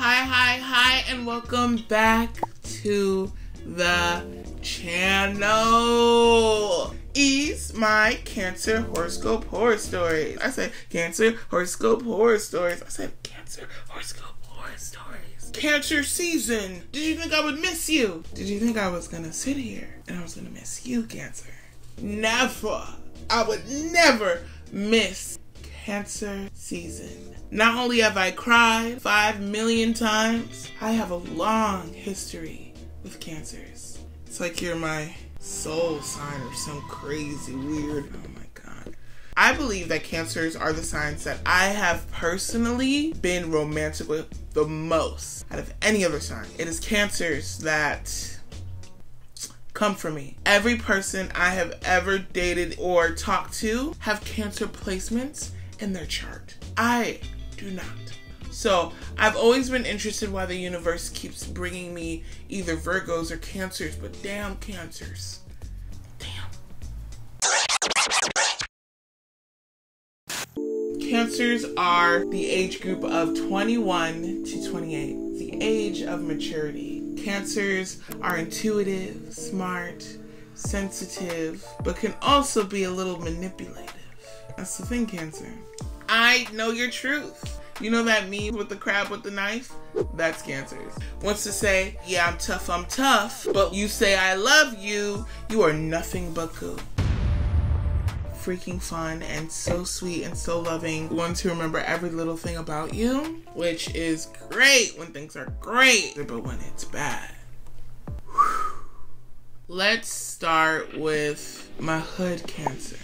Hi, and welcome back to the channel. Is my Cancer Horoscope Horror Stories. I said Cancer Horoscope Horror Stories. I said Cancer Horoscope Horror Stories. Cancer season. Did you think I would miss you? Did you think I was gonna sit here and I was gonna miss you, Cancer? Never. I would never miss Cancer season. Not only have I cried 5 million times, I have a long history with Cancers. It's like you're my soul sign or some crazy weird, oh my God. I believe that Cancers are the signs that I have personally been romantic with the most out of any other sign. It is Cancers that come for me. Every person I have ever dated or talked to have Cancer placements in their chart. I do not. So I've always been interested why the universe keeps bringing me either Virgos or Cancers, but damn Cancers. Damn. Cancers are the age group of 21 to 28, the age of maturity. Cancers are intuitive, smart, sensitive, but can also be a little manipulative. That's the thing, Cancer. I know your truth. You know that meme with the crab with the knife? That's Cancers. Wants to say, yeah, I'm tough, but you say I love you, you are nothing but cool. Freaking fun and so sweet and so loving. One to remember every little thing about you, which is great when things are great, but when it's bad. Whew. Let's start with my hood Cancer.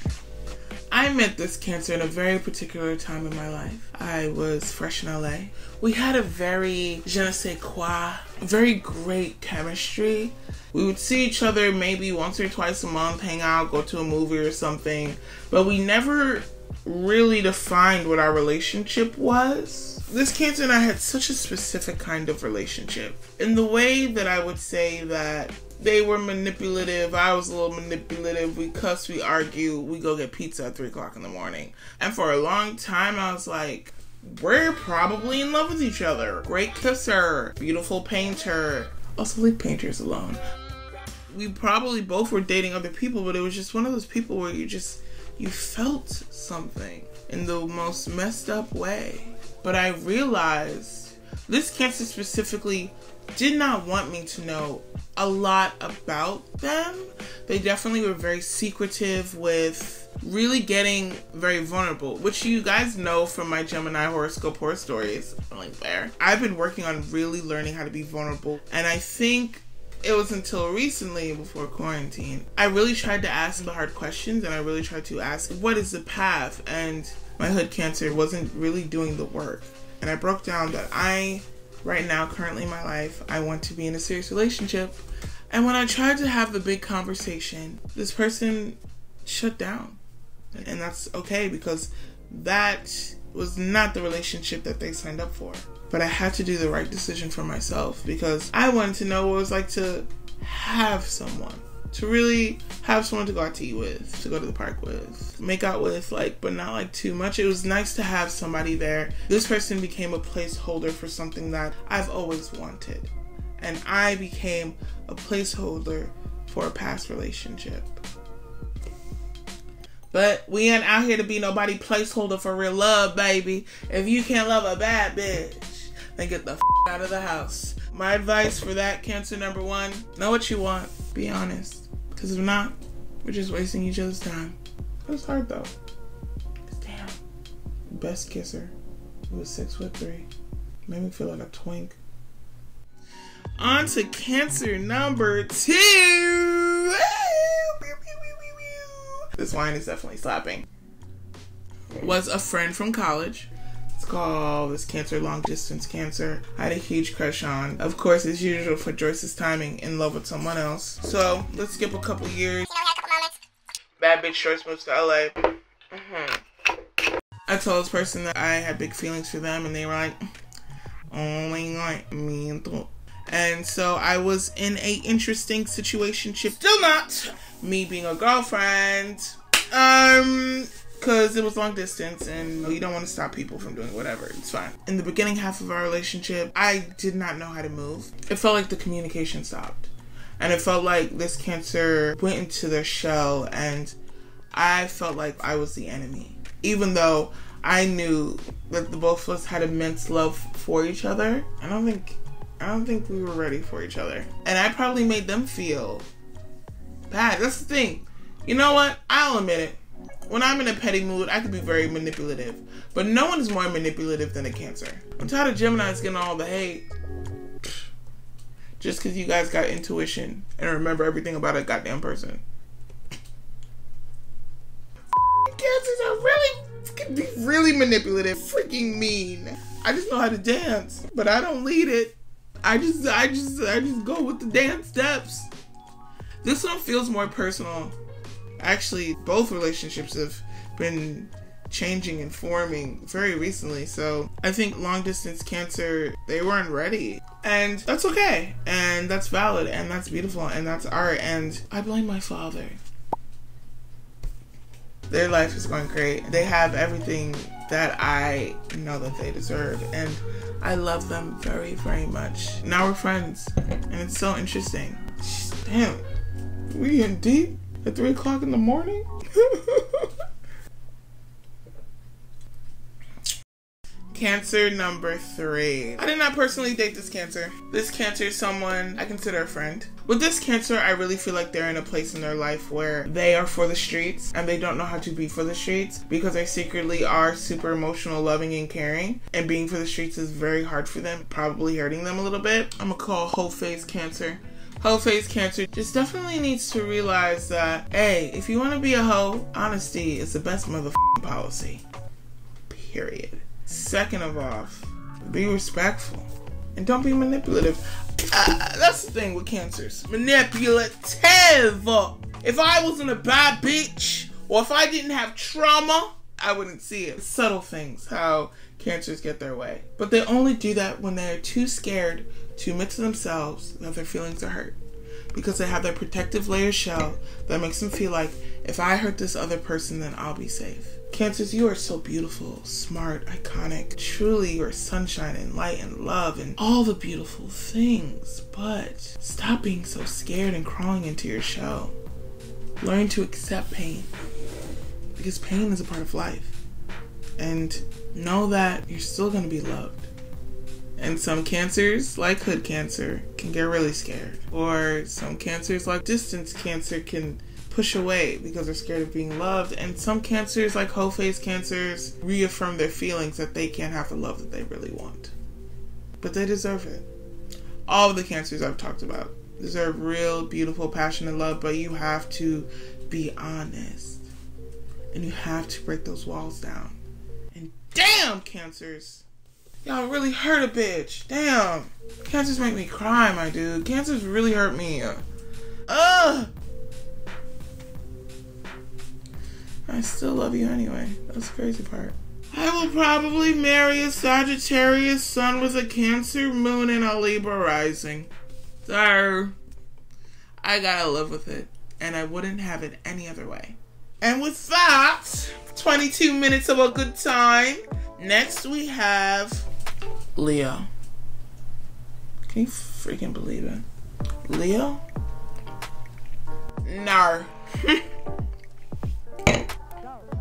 I met this Cancer in a very particular time in my life. I was fresh in LA. We had a very je ne sais quoi, very great chemistry. We would see each other maybe once or twice a month, hang out, go to a movie or something, but we never really defined what our relationship was. This Cancer and I had such a specific kind of relationship. In the way that I would say that they were manipulative, I was a little manipulative, we cuss, we argue, we go get pizza at 3 o'clock in the morning. And for a long time I was like, we're probably in love with each other. Great kisser, beautiful painter. Also leave painters alone. We probably both were dating other people, but it was just one of those people where you felt something in the most messed up way. But I realized this Cancer specifically did not want me to know a lot about them. They definitely were very secretive with really getting very vulnerable, which you guys know from my Gemini Horoscope Horror Stories. Link there. I've been working on really learning how to be vulnerable, and I think it was until recently, before quarantine, I really tried to ask the hard questions, and I really tried to ask, what is the path? And my hood Cancer wasn't really doing the work. And I broke down that right now, currently in my life, I want to be in a serious relationship. And when I tried to have the big conversation, this person shut down. And that's okay, because that was not the relationship that they signed up for. But I had to do the right decision for myself, because I wanted to know what it was like to have someone. To really have someone to go out to eat with, to go to the park with, make out with, but not too much. It was nice to have somebody there. This person became a placeholder for something that I've always wanted. And I became a placeholder for a past relationship. But we ain't out here to be nobody placeholder for real love, baby. If you can't love a bad bitch, then get the out of the house. My advice for that, Cancer number 1, know what you want. Be honest. Because if not, we're just wasting each other's time. It was hard though. Cause damn. Best kisser. He was 6'3". Made me feel like a twink. On to Cancer number 2. This wine is definitely slapping. Was a friend from college. It's called this Cancer, long distance Cancer. I had a huge crush on. Of course, as usual for Joyce's timing, in love with someone else. So let's skip a couple years. We had a couple moments. Bad bitch Joyce moves to LA. I told this person that I had big feelings for them, and they were like, only like me too. And so I was in a interesting situationship. Still not. Me being a girlfriend. because it was long distance and you don't want to stop people from doing whatever. It's fine. In the beginning half of our relationship, I did not know how to move. It felt like the communication stopped. And it felt like this Cancer went into their shell and I felt like I was the enemy. Even though I knew that the both of us had immense love for each other, I don't think we were ready for each other. And I probably made them feel bad. That's the thing. You know what? I'll admit it. When I'm in a petty mood, I can be very manipulative. But no one is more manipulative than a Cancer. I'm tired of Geminis getting all the hate. Just because you guys got intuition and remember everything about a goddamn person. Cancers can be really manipulative. Freaking mean. I just know how to dance. But I don't lead it. I just go with the dance steps. This one feels more personal. Actually, both relationships have been changing and forming very recently. So I think long distance Cancer, they weren't ready. And that's okay. And that's valid. And that's beautiful. And that's art. And I blame my father. Their life is going great. They have everything that I know that they deserve. And I love them very, very much. Now we're friends. And it's so interesting. Damn. We getting deep at 3 o'clock in the morning? Cancer number 3. I did not personally date this Cancer. This Cancer is someone I consider a friend. With this Cancer, I really feel like they're in a place in their life where they are for the streets and they don't know how to be for the streets because they secretly are super emotional, loving, and caring. And being for the streets is very hard for them, probably hurting them a little bit. I'm gonna call whole phase Cancer. Whole phase Cancer just definitely needs to realize that, hey, if you want to be a hoe, honesty is the best motherfucking policy. Period. Second of all, be respectful and don't be manipulative. That's the thing with Cancers. Manipulative. If I wasn't a bad bitch or if I didn't have trauma, I wouldn't see it. Subtle things, how Cancers get their way. But they only do that when they're too scared to admit to themselves that their feelings are hurt. Because they have their protective layer shell that makes them feel like, if I hurt this other person, then I'll be safe. Cancers, you are so beautiful, smart, iconic. Truly, you are sunshine and light and love and all the beautiful things. But stop being so scared and crawling into your shell. Learn to accept pain. Because pain is a part of life. And know that you're still going to be loved. And some Cancers, like Hood Cancer, can get really scared. Or some Cancers, like Distance Cancer, can push away because they're scared of being loved. And some Cancers, like whole phase Cancers, reaffirm their feelings that they can't have the love that they really want. But they deserve it. All of the Cancers I've talked about deserve real, beautiful, passionate love, but you have to be honest. And you have to break those walls down. And damn, Cancers! Y'all really hurt a bitch. Damn. Cancers make me cry, my dude. Cancers really hurt me. Ugh! I still love you anyway. That's the crazy part. I will probably marry a Sagittarius sun with a Cancer moon and a Libra rising. So, I gotta live with it. And I wouldn't have it any other way. And with that, 22 minutes of a good time. Next we have Leo. Can you freaking believe it? Leo? Nar.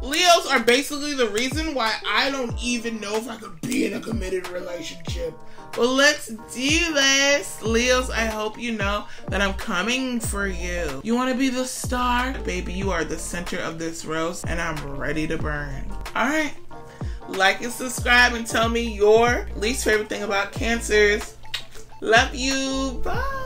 Leos are basically the reason why I don't even know if I could be in a committed relationship. But let's do this. Leos, I hope you know that I'm coming for you. You want to be the star? Baby, you are the center of this roast and I'm ready to burn. Alright. Like and subscribe and tell me your least favorite thing about Cancers. Love you. Bye.